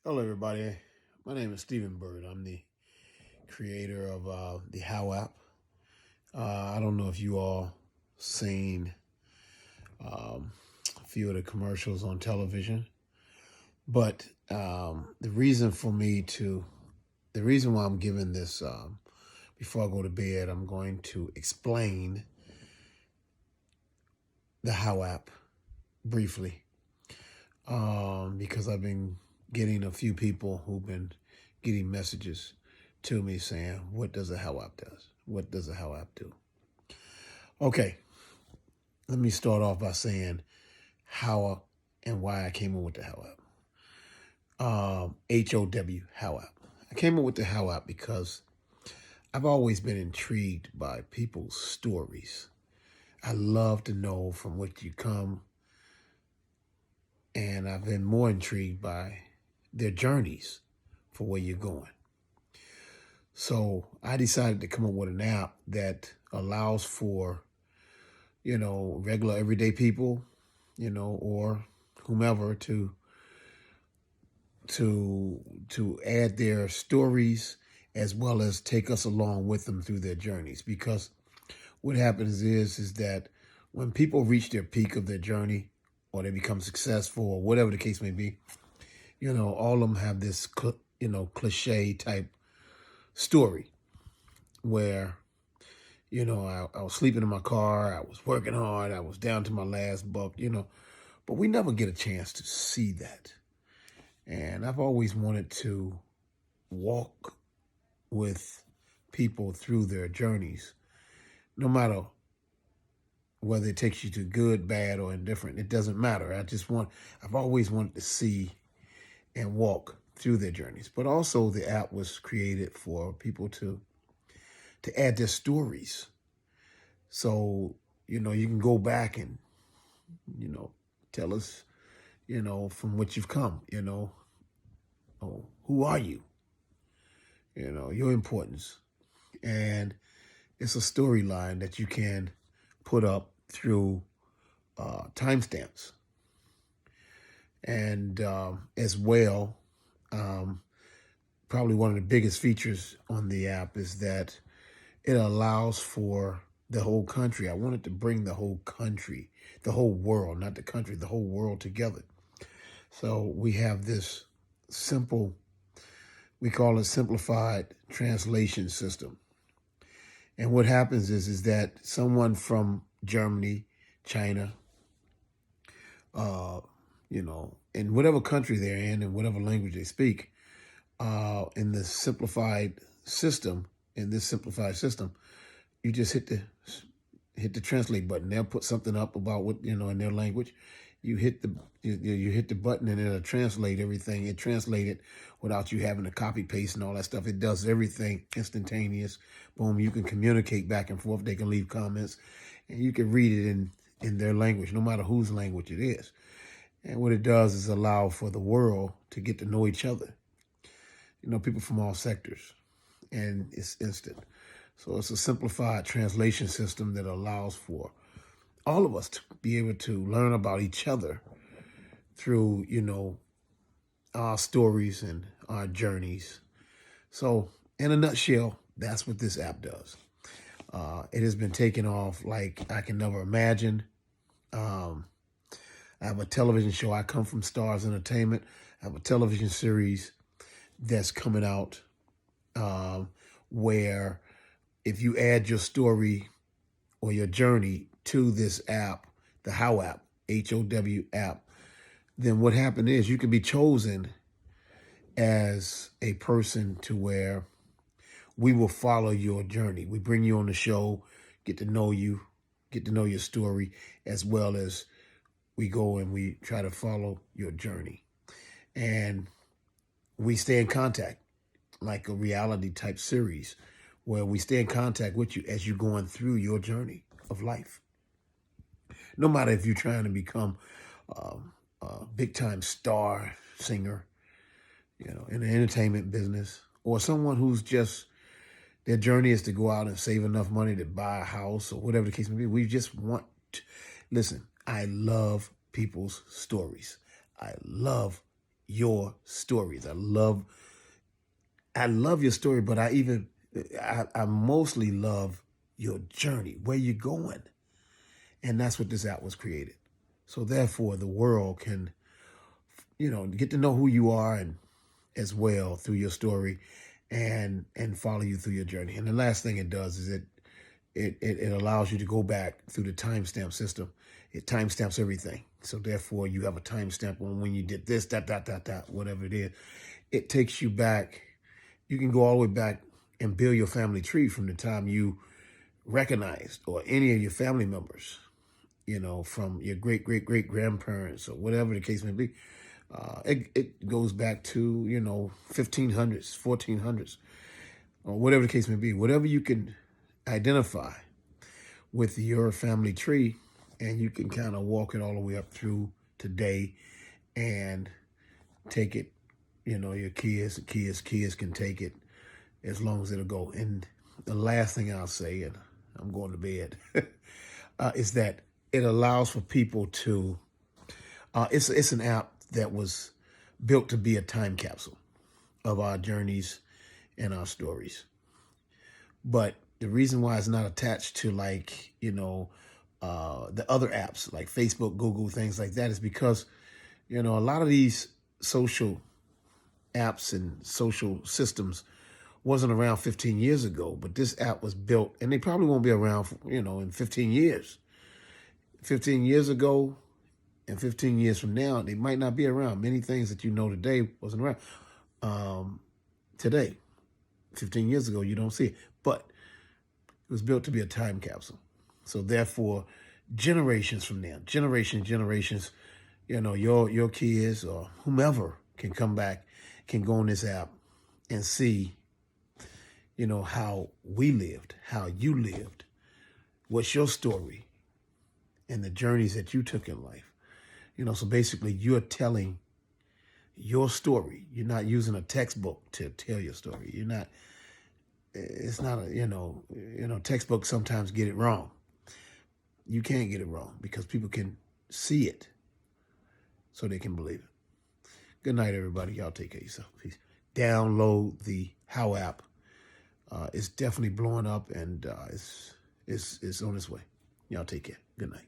Hello, everybody. My name is Stephen Bird. I'm the creator of the How app. I don't know if you all seen a few of the commercials on television, but the reason why I'm giving this, before I go to bed, I'm going to explain the How app briefly, because I've been getting a few people who've been getting messages to me saying, what does a How app does? What does a How app do? Okay, let me start off by saying how and why I came up with the How app. HOW, How app. I came up with the How app because I've always been intrigued by people's stories. I love to know from what you come, and I've been more intrigued by their journeys for where you're going. So I decided to come up with an app that allows for, regular everyday people, or whomever to add their stories as well as take us along with them through their journeys. Because what happens is that when people reach their peak of their journey or they become successful or whatever the case may be, all of them have this, cliche type story where, I was sleeping in my car, I was working hard, I was down to my last buck, but we never get a chance to see that. And I've always wanted to walk with people through their journeys, no matter whether it takes you to good, bad, or indifferent. It doesn't matter. I've always wanted to see and walk through their journeys. But also the app was created for people to add their stories. So, you can go back and, tell us, from what you've come, who are you? Your importance. And it's a storyline that you can put up through timestamps. And as well, probably one of the biggest features on the app is that it allows for the whole country. I wanted to bring the whole country, the whole world, not the country, the whole world together. So we have this we call it simplified translation system. And what happens is that someone from Germany, China, in whatever country they're in and whatever language they speak, in this simplified system, you just hit the translate button. They'll put something up about what, in their language. You hit the button and it'll translate everything. It translated without you having to copy paste and all that stuff. It does everything instantaneous. Boom, you can communicate back and forth. They can leave comments and you can read it in their language, no matter whose language it is. And what it does is allow for the world to get to know each other. People from all sectors, and it's instant. So it's a simplified translation system that allows for all of us to be able to learn about each other through, our stories and our journeys. So in a nutshell, that's what this app does. It has been taken off like I can never imagine. I have a television show. I come from Stars Entertainment. I have a television series that's coming out where if you add your story or your journey to this app, the How app, HOW app, then what happened is you can be chosen as a person to where we will follow your journey. We bring you on the show, get to know you, get to know your story, as well as we go and we try to follow your journey. And we stay in contact like a reality type series where we stay in contact with you as you're going through your journey of life. No matter if you're trying to become a big time star singer, in the entertainment business, or someone who's just, their journey is to go out and save enough money to buy a house or whatever the case may be. We just want to, listen, I love people's stories. I love your stories. I love your story, but I mostly love your journey, where you're going. And that's what this app was created. So therefore the world can, get to know who you are and as well through your story and follow you through your journey. And the last thing it does is it allows you to go back through the timestamp system. It timestamps everything. So therefore you have a timestamp on when you did this, that, whatever it is. It takes you back. You can go all the way back and build your family tree from the time you recognized or any of your family members, from your great grandparents or whatever the case may be. It goes back to, 1500s, 1400s, or whatever the case may be. Whatever you can identify with your family tree, and you can kind of walk it all the way up through today and take it, your kids can take it as long as it'll go. And the last thing I'll say, and I'm going to bed, is that it allows for people to, it's an app that was built to be a time capsule of our journeys and our stories. But the reason why it's not attached to the other apps like Facebook, Google, things like that is because, a lot of these social apps and social systems wasn't around 15 years ago, but this app was built, and they probably won't be around, in 15 years. 15 years ago and 15 years from now, they might not be around. Many things that you know today wasn't around today. 15 years ago, you don't see it. But it was built to be a time capsule. So therefore, generations from now, generations, your kids or whomever can come back, can go on this app and see, how we lived, how you lived, what's your story, and the journeys that you took in life. So basically you're telling your story. You're not using a textbook to tell your story. It's not textbooks sometimes get it wrong. You can't get it wrong because people can see it so they can believe it. Good night, everybody. Y'all take care of yourself. Peace. Download the How app. It's definitely blowing up, and it's on its way. Y'all take care. Good night.